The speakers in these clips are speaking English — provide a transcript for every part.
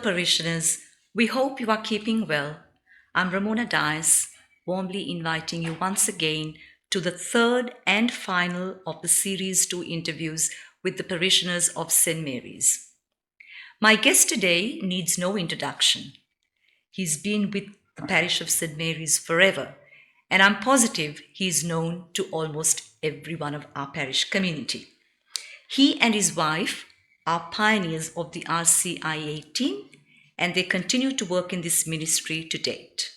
parishioners, we hope you are keeping well. I'm Ramona Dias, warmly inviting you once again to the third and final of the Series 2 interviews with the parishioners of St. Mary's. My guest today needs no introduction. He's been with the parish of St. Mary's forever, and I'm positive he's known to almost every one of our parish community. He and his wife are pioneers of the RCIA team, and they continue to work in this ministry to date.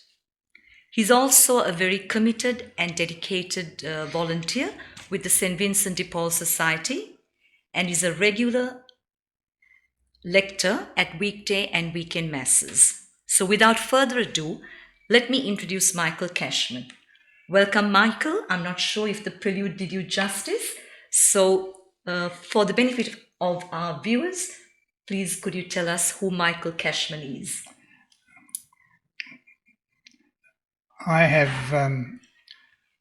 He's also a very committed and dedicated volunteer with the St. Vincent de Paul Society, and is a regular lector at weekday and weekend masses. So without further ado, let me introduce Michael Cashman. Welcome, Michael. I'm not sure if the prelude did you justice. So for the benefit of our viewers, please could you tell us who Michael Cashman is? I have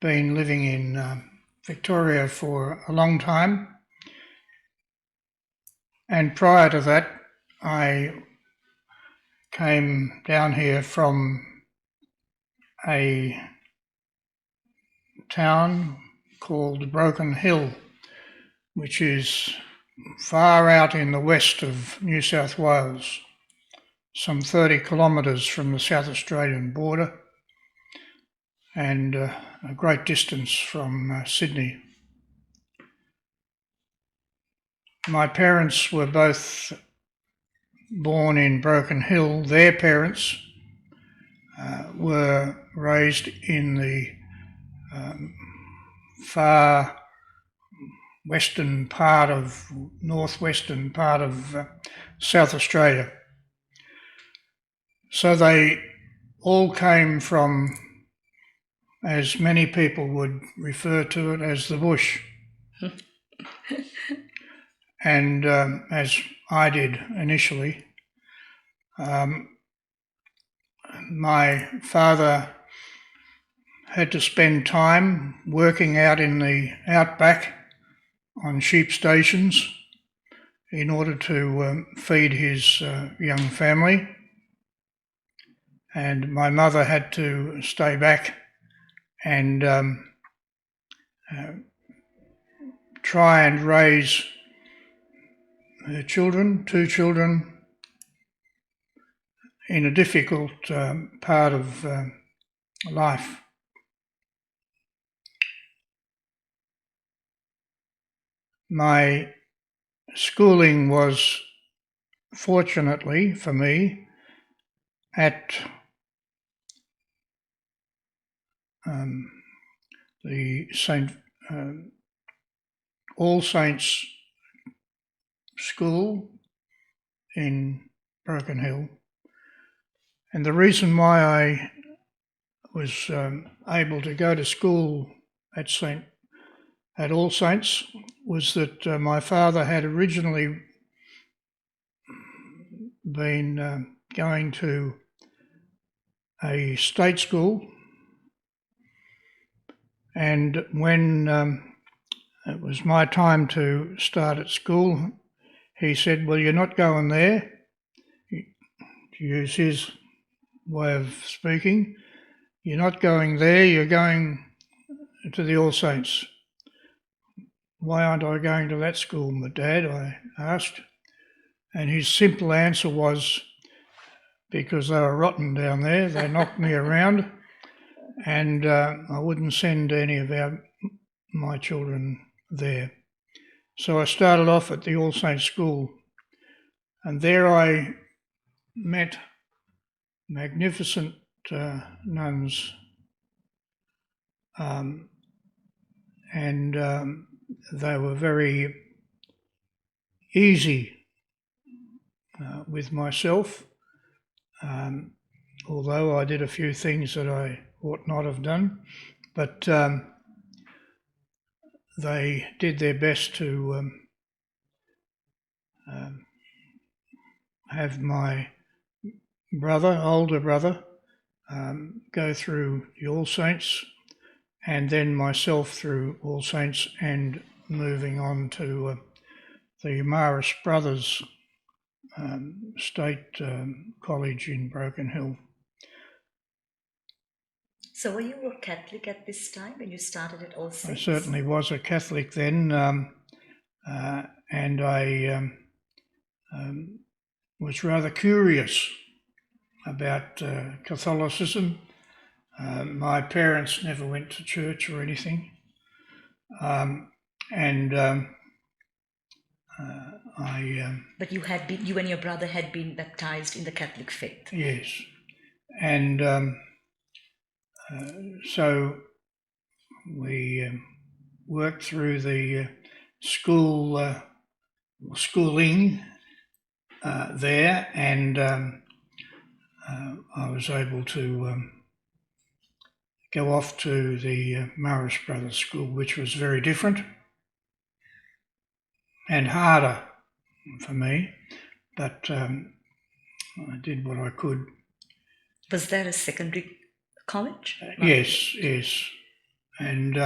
been living in Victoria for a long time, and prior to that I came down here from a town called Broken Hill, which is far out in the west of New South Wales, some 30 kilometres from the South Australian border, and a great distance from Sydney. My parents were both born in Broken Hill. Their parents were raised in the far western part of, northwestern part of South Australia. So they all came from, as many people would refer to it, as the bush. And as I did initially. My father had to spend time working out in the outback on sheep stations in order to feed his young family, and my mother had to stay back and try and raise her children, two children, in a difficult part of life. My schooling was, fortunately for me, at the All Saints School in Broken Hill. And the reason why I was able to go to school at All Saints was that my father had originally been going to a state school, and when it was my time to start at school, he said, "Well, you're not going there," to use his way of speaking. "You're not going there, you're going to the All Saints." "Why aren't I going to that school, my dad?" I asked. And his simple answer was, because they were rotten down there, they knocked me around, and I wouldn't send any of my children there. So I started off at the All Saints School, and there I met magnificent nuns, and they were very easy with myself, although I did a few things that I ought not have done, but they did their best to have my older brother, go through the All Saints, and then myself through All Saints, and moving on to the Parish Brothers state college in Broken Hill. So were you a Catholic at this time when you started at All Saints? I certainly was a Catholic then, and I was rather curious about Catholicism. My parents never went to church or anything, But you and your brother had been baptized in the Catholic faith. Yes, and so we worked through the schooling there, and I was able to go off to the Parish Brothers School, which was very different and harder for me, but I did what I could. Was there a secondary college? Yes, and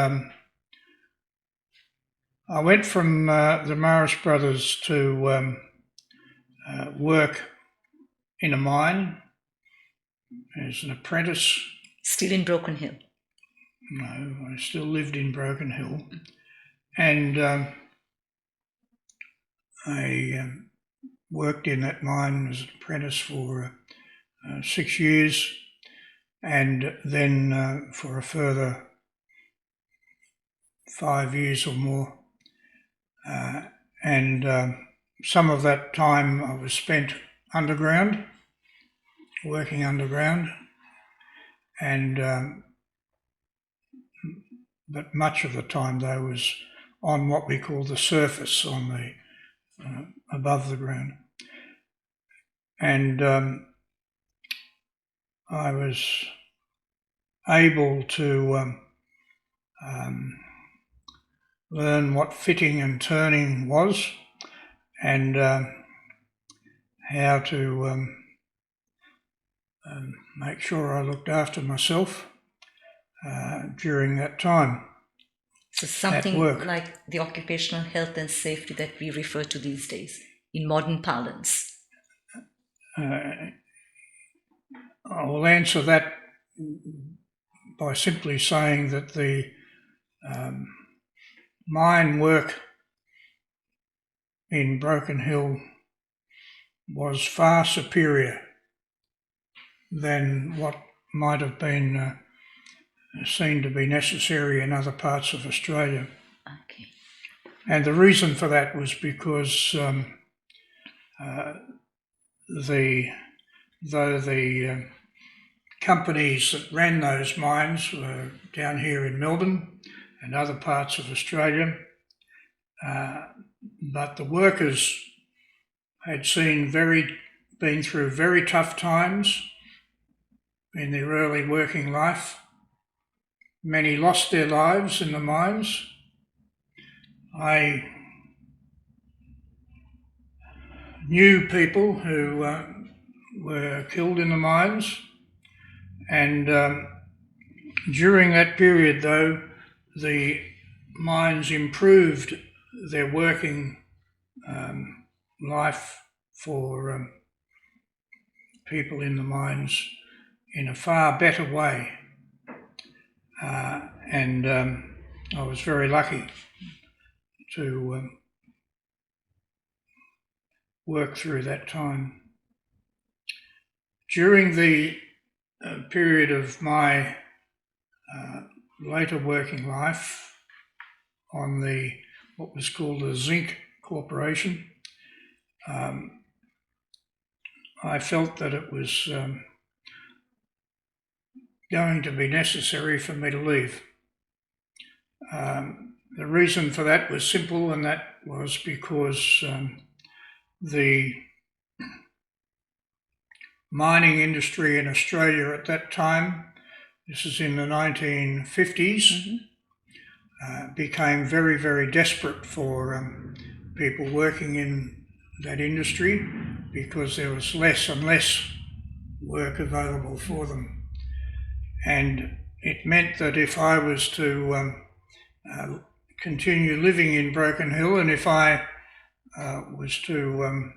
I went from the Parish Brothers to work in a mine as an apprentice. Still in Broken Hill? No, I still lived in Broken Hill, and I worked in that mine as an apprentice for 6 years, and then for a further 5 years or more. And some of that time I was spent underground, working underground, and but much of the time though was on what we call the surface, on the above the ground. And I was able to learn what fitting and turning was, and how to make sure I looked after myself during that time. So something like the occupational health and safety that we refer to these days in modern parlance. I will answer that by simply saying that the mine work in Broken Hill was far superior than what might have been seen to be necessary in other parts of Australia. Okay. And the reason for that was because though the companies that ran those mines were down here in Melbourne and other parts of Australia, but the workers had been through very tough times in their early working life. Many lost their lives in the mines. I knew people who were killed in the mines, and during that period though, the mines improved their working life for people in the mines in a far better way, and I was very lucky to work through that time. During the period of my later working life on what was called the Zinc Corporation, I felt that it was going to be necessary for me to leave. The reason for that was simple, and that was because the mining industry in Australia at that time, this is in the 1950s, became very, very desperate for people working in that industry, because there was less and less work available for them. And it meant that if I was to continue living in Broken Hill, and if I was to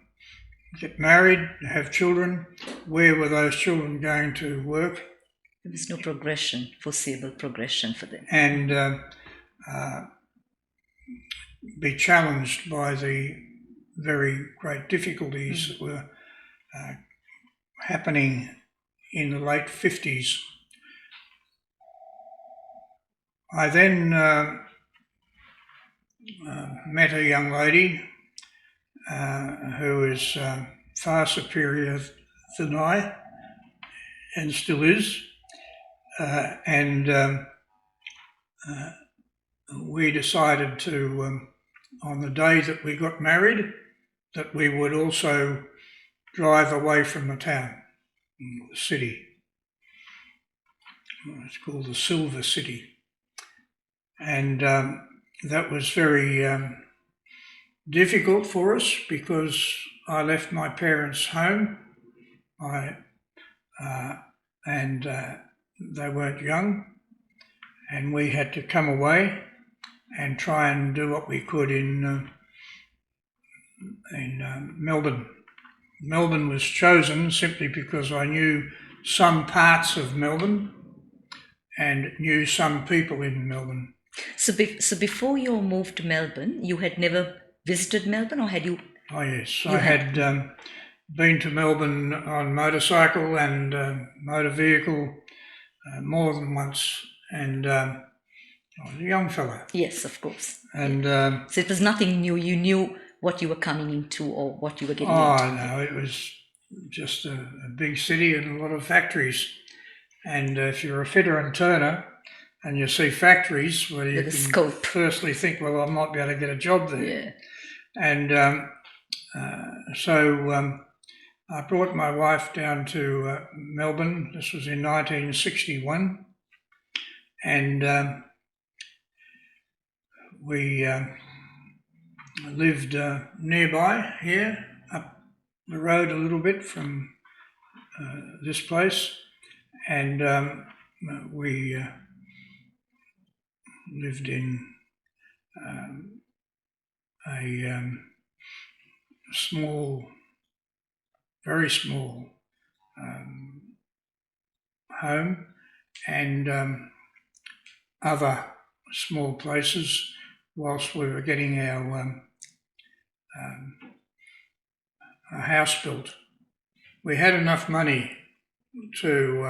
get married, have children, where were those children going to work? There was no progression, foreseeable progression for them. And be challenged by the very great difficulties that were happening in the late 50s. I then met a young lady who is far superior than I, and still is, and we decided to, on the day that we got married, that we would also drive away from the town, the city. It's called the Silver City. And that was very difficult for us because I left my parents' home, and they weren't young, and we had to come away and try and do what we could in Melbourne. Melbourne was chosen simply because I knew some parts of Melbourne and knew some people in Melbourne. So before your move to Melbourne, you had never visited Melbourne, or had you? Oh yes, I had been to Melbourne on motorcycle and motor vehicle more than once, and I was a young fella. Yes, of course. And so it was nothing new. You knew what you were coming into or what you were getting into. Oh no, it was just a big city and a lot of factories. And if you're a fitter and turner and you see factories, well, you can firstly think, well, I might be able to get a job there. Yeah. And so I brought my wife down to Melbourne. This was in 1961. And we lived nearby here, up the road a little bit from this place. And we lived in a small, very small home, and other small places whilst we were getting our house built. We had enough money to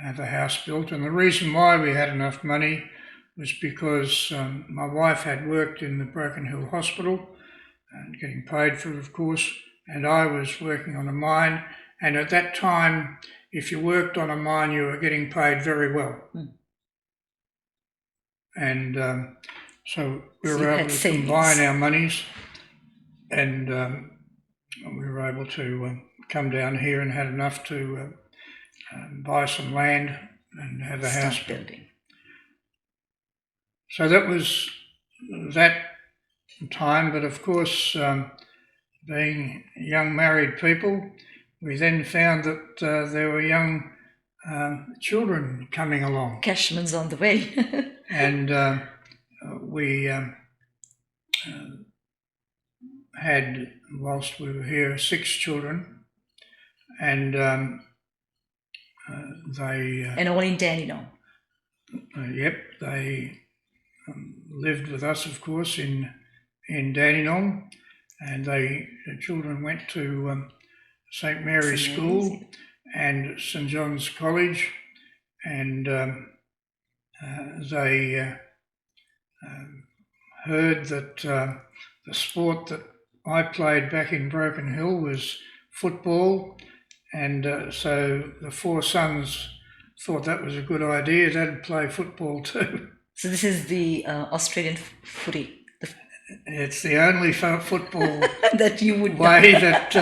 have a house built, and the reason why we had enough money was because my wife had worked in the Broken Hill Hospital and getting paid for it, of course, and I was working on a mine, and at that time, if you worked on a mine, you were getting paid very well. And so we were able to combine our monies, and we were able to come down here and had enough to buy some land and have a house building. So that was that time, but of course, being young married people, we then found that there were young children coming along. Cashman's on the way. And we had, whilst we were here, 6 children, and they... and all in Dandenong? Yep, they lived with us, of course, in Dandenong, and the children went to St Mary's School and St John's College, and they heard that the sport that I played back in Broken Hill was football, and so the 4 sons thought that was a good idea. They'd play football too. So this is the Australian footy. It's the only football that you would way that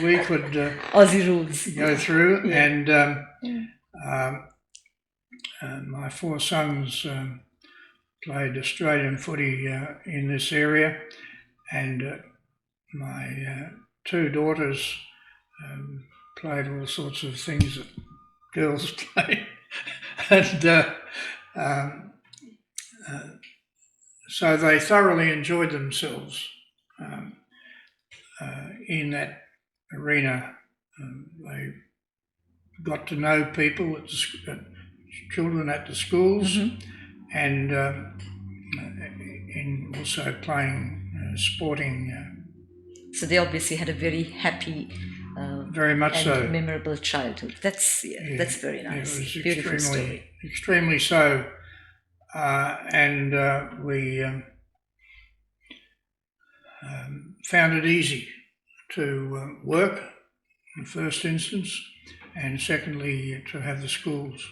we could Aussie rules go through. Yeah. And my 4 sons played Australian footy in this area, and my 2 daughters played all sorts of things that girls play, and so they thoroughly enjoyed themselves in that arena, they got to know people, children at the schools, and in also playing sporting. So they obviously had a very happy, very much and so, memorable childhood. That's very nice. It was Beautiful story. Extremely so, and we found it easy to work in the first instance, and secondly to have the schools.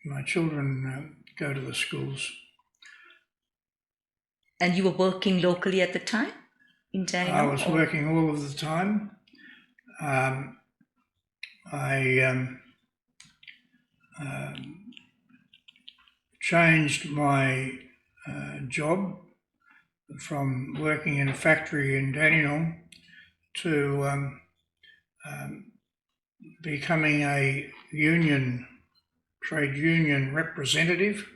My children go to the schools. And you were working locally at the time in Dandenong? I was working all of the time. I changed my job from working in a factory in Dandenong to becoming a trade union representative.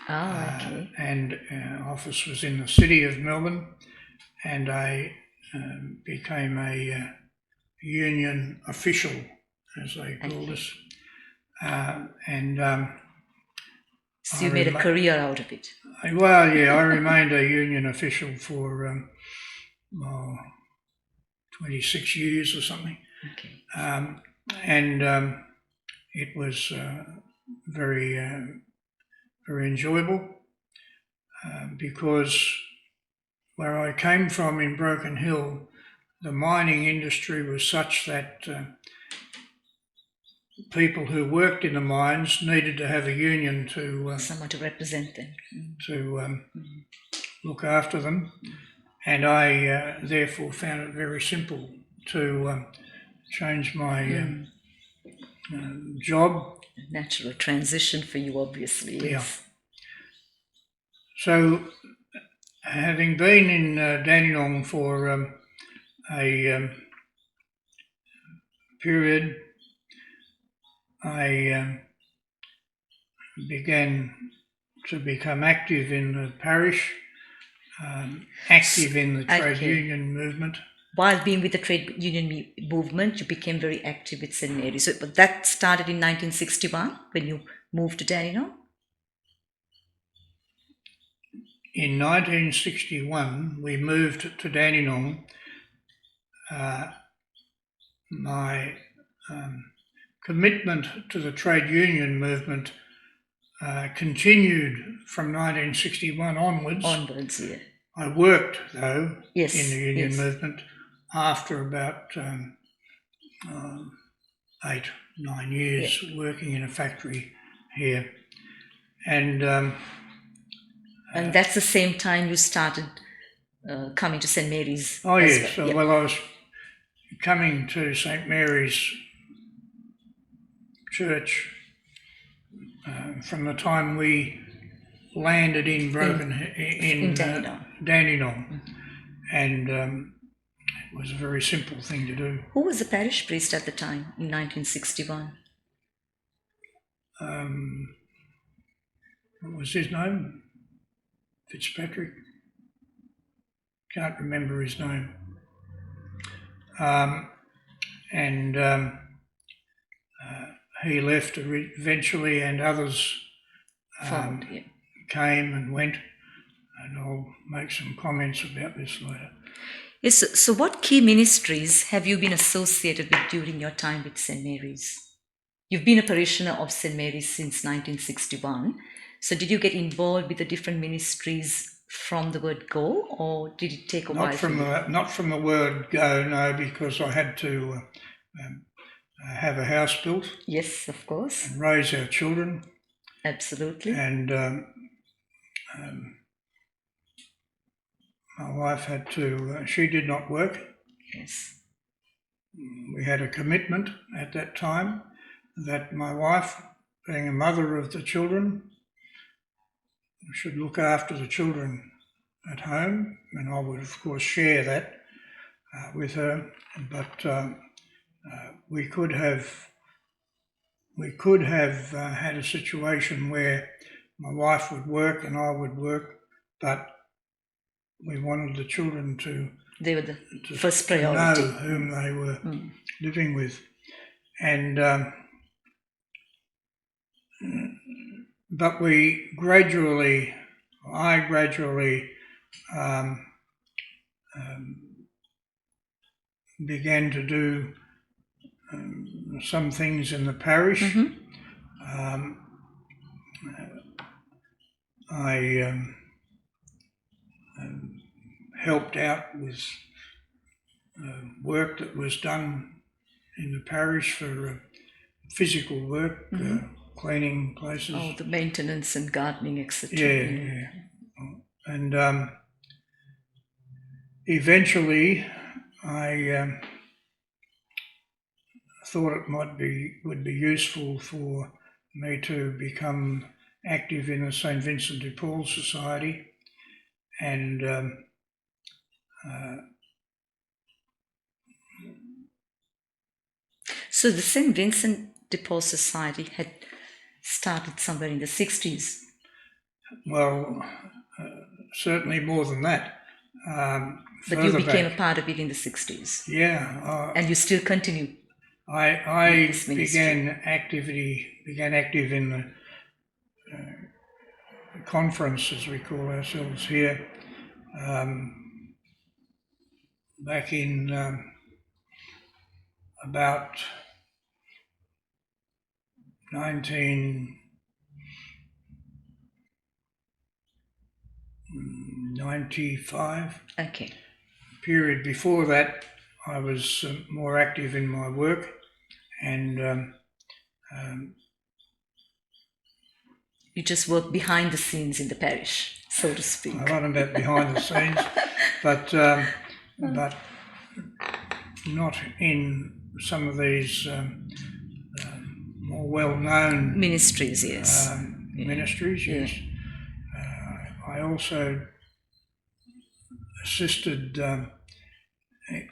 Okay. And office was in the city of Melbourne, and I became a union official, as they called us. So you made a career out of it? Well, yeah, I remained a union official for 26 years or something. Okay. It was very, very enjoyable because where I came from in Broken Hill, the mining industry was such that people who worked in the mines needed to have a union to someone to represent them, to look after them, and I therefore found it very simple to change my job. Natural transition for you, obviously. Yes. Yeah. So, having been in Dandenong for a period, I began to become active in the parish, active in the trade union movement. While being with the trade union movement, you became very active with St. Mary's. So, but that started in 1961 when you moved to Dandenong? In 1961, we moved to Dandenong. My commitment to the trade union movement continued from 1961 onwards. Onwards, yeah. I worked, though, yes, in the union movement after about 8-9 years working in a factory here. And that's the same time you started coming to St. Mary's. Oh, yes. Well. Well, I was coming to St. Mary's Church from the time we landed in Dandenong. And it was a very simple thing to do. Who was the parish priest at the time in 1961? What was his name? Fitzpatrick. Can't remember his name. He left eventually, and others came and went. And I'll make some comments about this later. Yes. So, what key ministries have you been associated with during your time with St. Mary's? You've been a parishioner of St. Mary's since 1961. So, did you get involved with the different ministries from the word go, or did it take a while? Not from the word go, no, because I had to have a house built. Yes, of course. And raise our children. Absolutely. And my wife had to, she did not work. Yes. We had a commitment at that time that my wife, being a mother of the children, should look after the children at home, and I would of course share that with her. But we could have had a situation where my wife would work and I would work, but we wanted the children to They were the first to know priority. whom they were living with. And but I gradually began to do some things in the parish. I helped out with work that was done in the parish for physical work, cleaning places. Oh, the maintenance and gardening, etc. Yeah. And eventually I thought it would be useful for me to become active in the St. Vincent de Paul Society, and So the St. Vincent de Paul Society had started somewhere in the 60s. Well, certainly more than that. But you became a part of it in the 60s. Yeah. And you still continue. I began active in the conference, as we call ourselves here, back in about 1995. Okay. Period before that, I was more active in my work, and you just work behind the scenes in the parish, so to speak. I don't know about behind the scenes, but not in some of these more well-known ministries, yes. Ministries, yes. I also assisted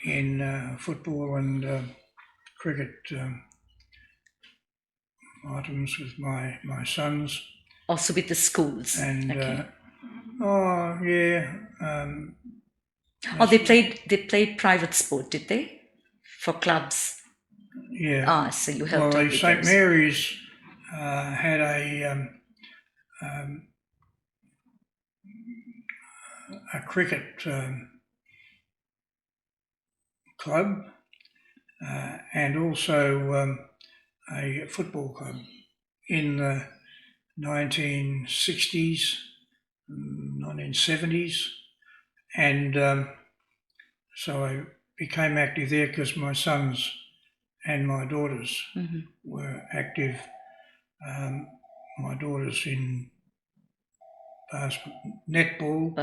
in football and cricket items with my sons. Also with the schools. And okay. They played private sport, did they? For clubs. Yeah. So you helped out with St. those. Mary's had a cricket club and also a football club in the 1960s, 1970s, and so I became active there because my sons and my daughters were active. My daughters in netball.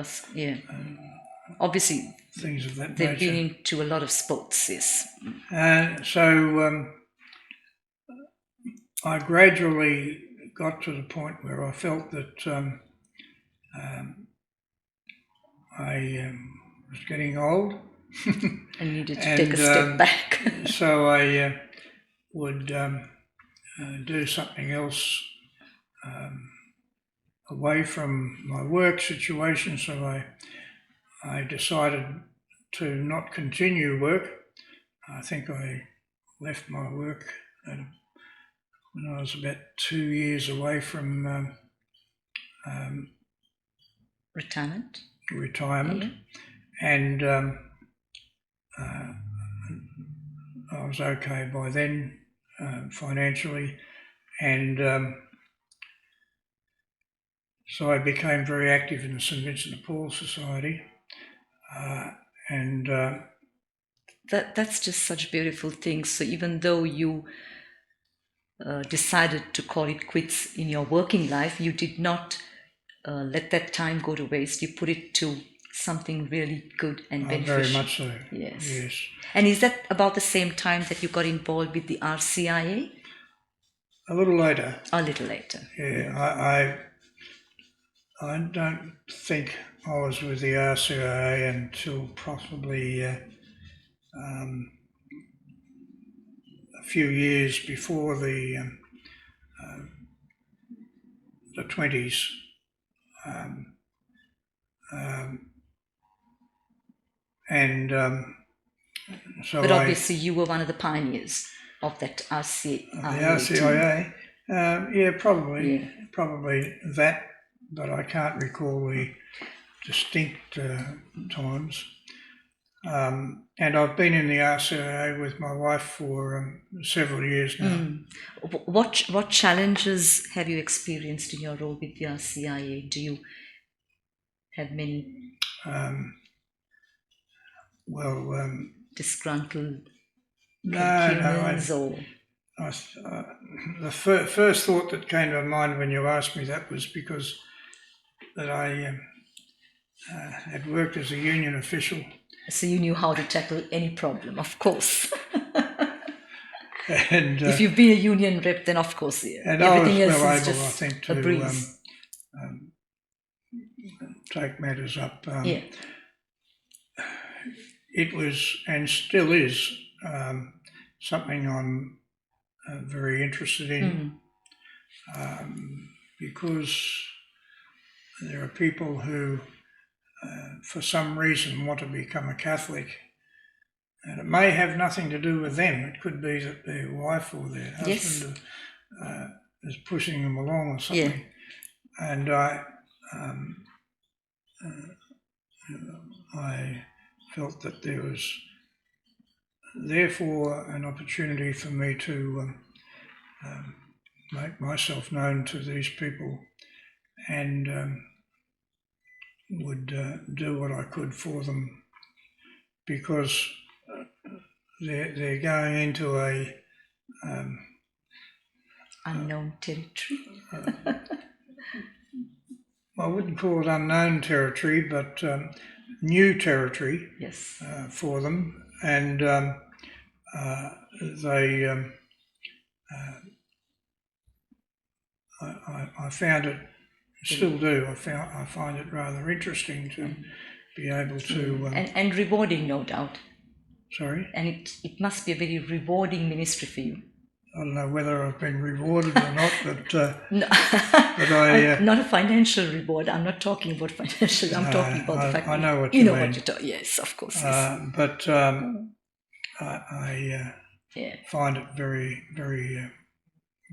Obviously, things of that they've nature. been into a lot of sports, yes. So I gradually got to the point where I felt that I was getting old. And needed to take a step back. So I would do something else away from my work situation. So I decided to not continue work. I think I left my work when I was about 2 years away from retirement, and I was okay by then financially, and so I became very active in the St. Vincent de Paul Society, and that's just such beautiful things. So even though you decided to call it quits in your working life, you did not let that time go to waste. You put it to something really good and beneficial. Very much so. Yes. And is that about the same time that you got involved with the RCIA? A little later. Yeah, I don't think I was with the RCIA until possibly a few years before the 20s. and so But obviously you were one of the pioneers of that RCIA. The RCIA, yeah, probably that, but I can't recall the distinct times. And I've been in the RCIA with my wife for several years now. What challenges have you experienced in your role with the RCIA? Do you have many disgruntled humans or? The first thought that came to mind when you asked me that was because that I had worked as a union official. So you knew how to tackle any problem, of course. And if you've been a union rep, then of course, yeah. And everything I was well else is able, just I think, a to breeze. take matters up. It was and still is something I'm very interested in because there are people who, for some reason, want to become a Catholic. And it may have nothing to do with them. It could be that their wife or their husband is pushing them along or something. Yeah. And I felt that there was therefore an opportunity for me to make myself known to these people and would do what I could for them because they're going into a unknown territory. I wouldn't call it unknown territory, but new territory. Yes. For them, and they. I found it, still do. I find it rather interesting to be able to and rewarding, no doubt. Sorry? And it must be a very rewarding ministry for you. I don't know whether I've been rewarded or not, but no. But I not a financial reward. I'm not talking about financial. I'm talking about the fact I know what you know mean. what you're talking. Yes, of course. Yes. But I find it very, very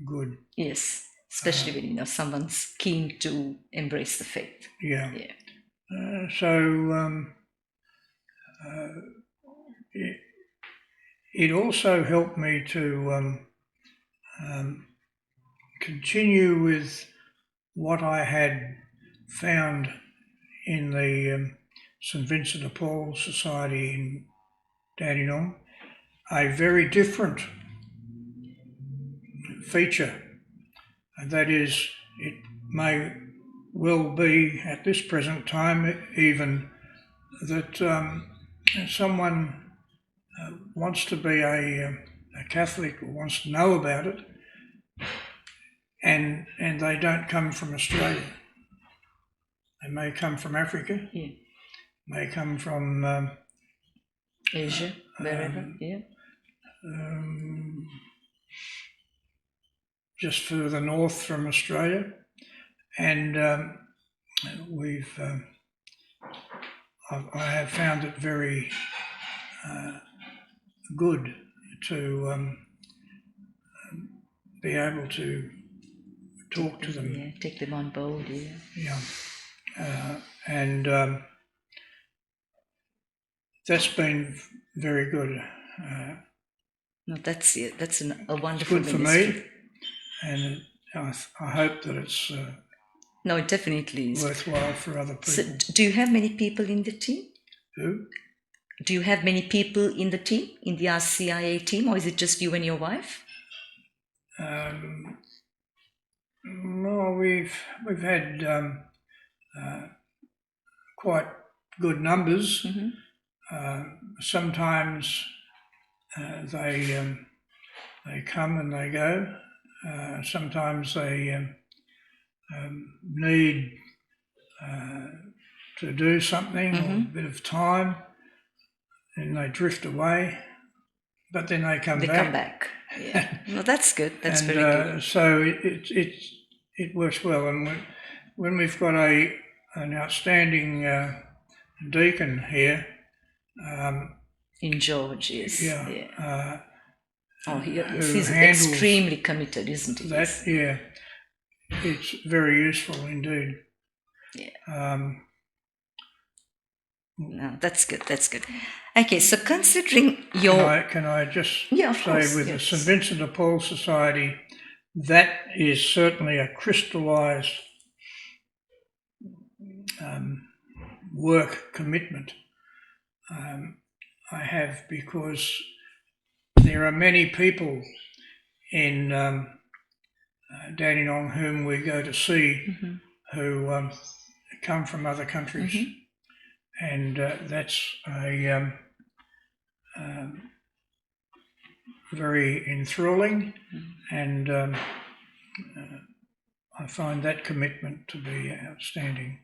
good. Yes, especially when someone's keen to embrace the faith. Yeah. It also helped me to continue with what I had found in the St. Vincent de Paul Society in Dandenong, a very different feature, and that is it may well be at this present time even that someone wants to be a Catholic or wants to know about it, and they don't come from Australia. They may come from Africa, may come from Asia, wherever, just further north from Australia, and I have found it very good to be able to talk to them. Yeah, take them on board, and that's been very good. No, that's it. That's a wonderful good for ministry. Me, and I hope that it's no, it definitely is worthwhile for other people. So, do you have many people in the team? Who? Do you have many people in the team, in the RCIA team, or is it just you and your wife? No, we've had quite good numbers. Mm-hmm. Sometimes they come and they go. Sometimes they need to do something, or a bit of time, and they drift away. But then they come back. They come back. Yeah. Well, that's good. That's very good. So it works well. And when we've got an outstanding deacon here, In George, yes. Yeah. He's extremely committed, isn't he? That, yeah. It's very useful indeed. Yeah. No, that's good. That's good. Okay, so considering your... Can I just of say course, with the St. Vincent de Paul Society, that is certainly a crystallised work commitment I have, because there are many people in Dandenong whom we go to see who come from other countries, and that's a very enthralling, and I find that commitment to be outstanding.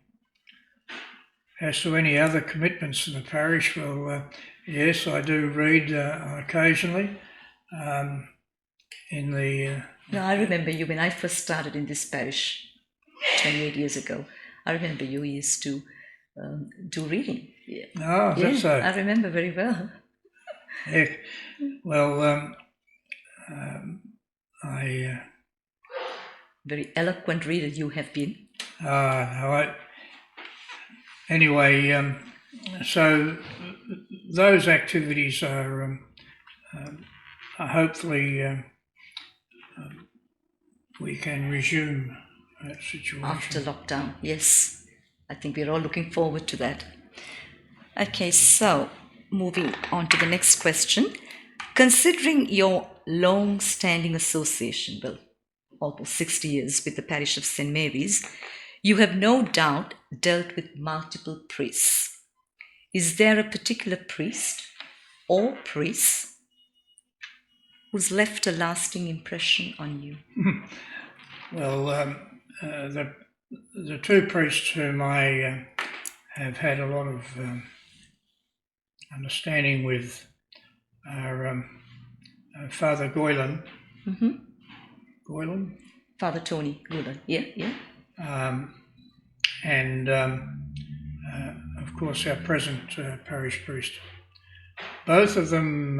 As to any other commitments in the parish, well, yes, I do read occasionally in the... No, I remember you when I first started in this parish 28 years ago. I remember you used to do reading. Yeah. Oh, that's so. I remember very well. Yeah. Well, I... very eloquent reader you have been. Anyway, so those activities are hopefully we can resume that situation. After lockdown, yes. I think we're all looking forward to that. Okay, so moving on to the next question. Considering your long-standing association, well, almost 60 years with the parish of St. Mary's, you have no doubt dealt with multiple priests. Is there a particular priest or priests who's left a lasting impression on you? Well, the two priests whom I have had a lot of understanding with are Father Goylan. Goylan? Father Tony Goylan, yeah. And of course our present parish priest. Both of them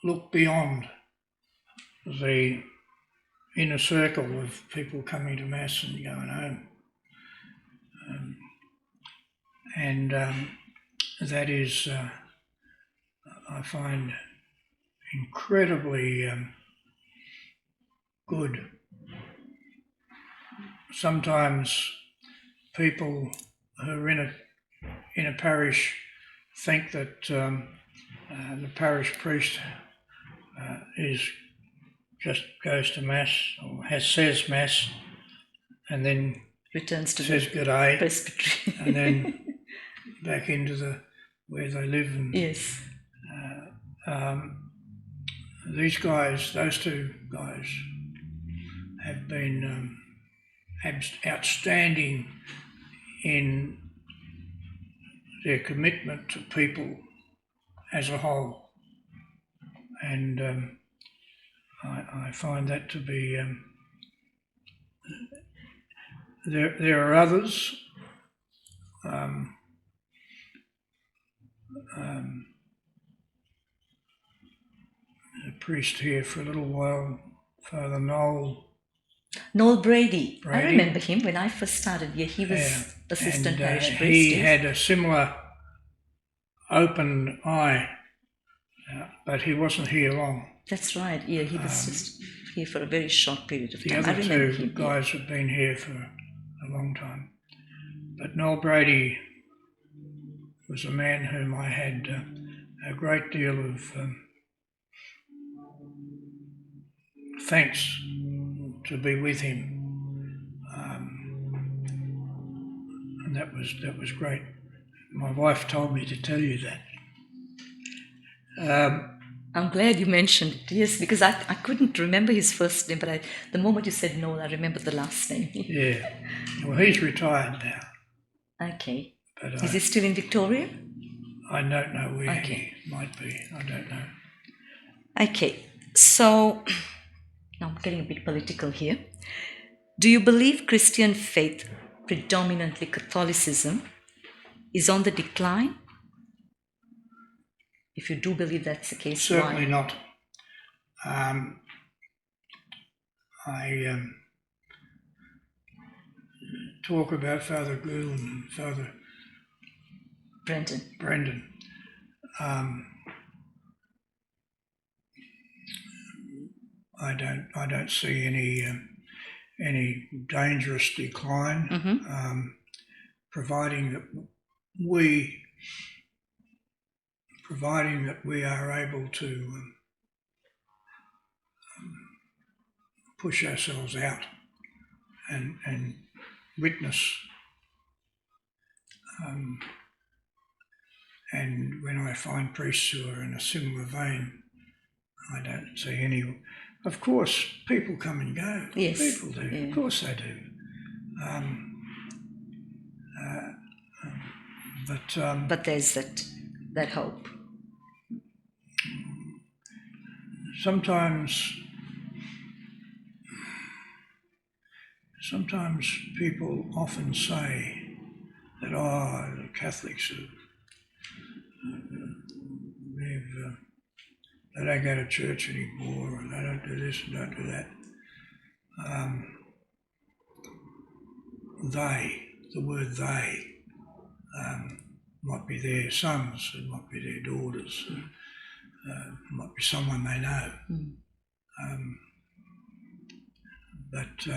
look beyond the inner circle of people coming to Mass and going home. And that is, I find, incredibly good. Sometimes people who are in a parish think that the parish priest goes to Mass or says Mass and then returns to says the good day presbytery and then back into where they live. And, yes. These guys, those two guys, have been outstanding in their commitment to people as a whole, and I find that to be. There are others. A priest here for a little while, Father Noel Brady. I remember him when I first started. Yeah, he was assistant parish priest. He had a similar open eye, but he wasn't here long. That's right. Yeah, he was just here for a very short period of time. The other two guys have been here for a long time. But Noel Brady was a man whom I had a great deal of thanks to be with him, and that was great. My wife told me to tell you that. I'm glad you mentioned it, yes, because I couldn't remember his first name, but the moment you said Noel, I remembered the last name. Yeah, well, he's retired now. Okay. But is he still in Victoria? I don't know where he might be. I don't know. Okay, so now I'm getting a bit political here. Do you believe Christian faith predominantly Catholicism is on the decline? If you do believe that's the case, Certainly why? not. I talk about Father Gould and Father Brendan. I don't see any dangerous decline, providing that we are able to push ourselves out and witness. And when I find priests who are in a similar vein, I don't see any. Of course, people come and go. Yes. People do. Yeah. Of course they do. But there's that hope. Sometimes people often say that, the Catholics they don't go to church anymore, and they don't do this and don't do that. The word they, might be their sons, it might be their daughters, might be someone they know. But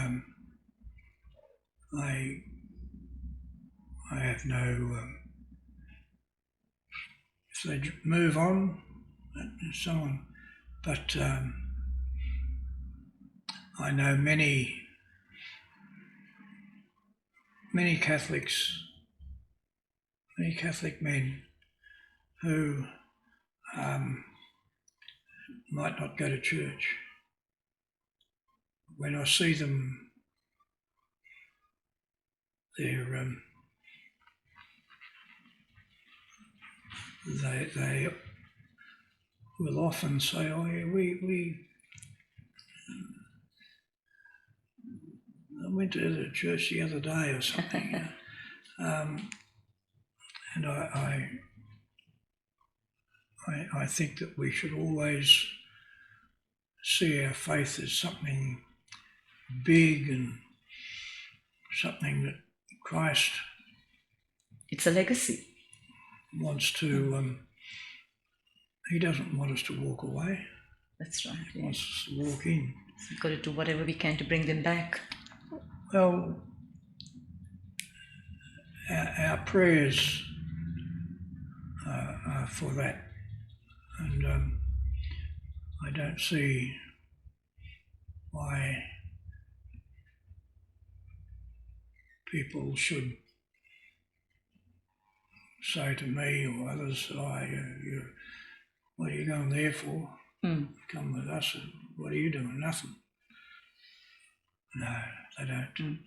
I have no. If they move on, someone. But I know many Catholics, many Catholic men who might not go to church. When I see them, they will often say, "Oh yeah, I went to the church the other day or something," and I think that we should always see our faith as something big and something that Christ. It's a legacy. Wants to. He doesn't want us to walk away. That's right. He wants us to walk in. So we've got to do whatever we can to bring them back. Well, our prayers are for that, and I don't see why people should say to me or others, what are you going there for? Come with us. What are you doing? Nothing. No, they don't.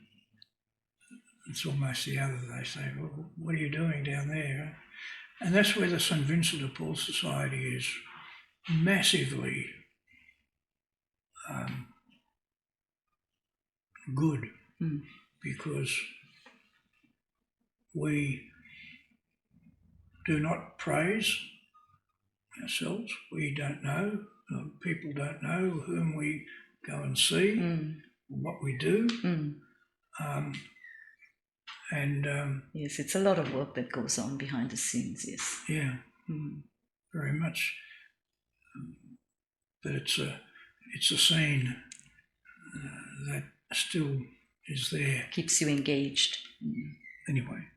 It's almost the other. They say, well, what are you doing down there? And that's where the St. Vincent de Paul Society is massively good, because we do not praise ourselves. We don't know. People don't know whom we go and see, what we do. Yes, it's a lot of work that goes on behind the scenes, yes. Yeah, very much. But it's a scene that still is there. Keeps you engaged. Anyway.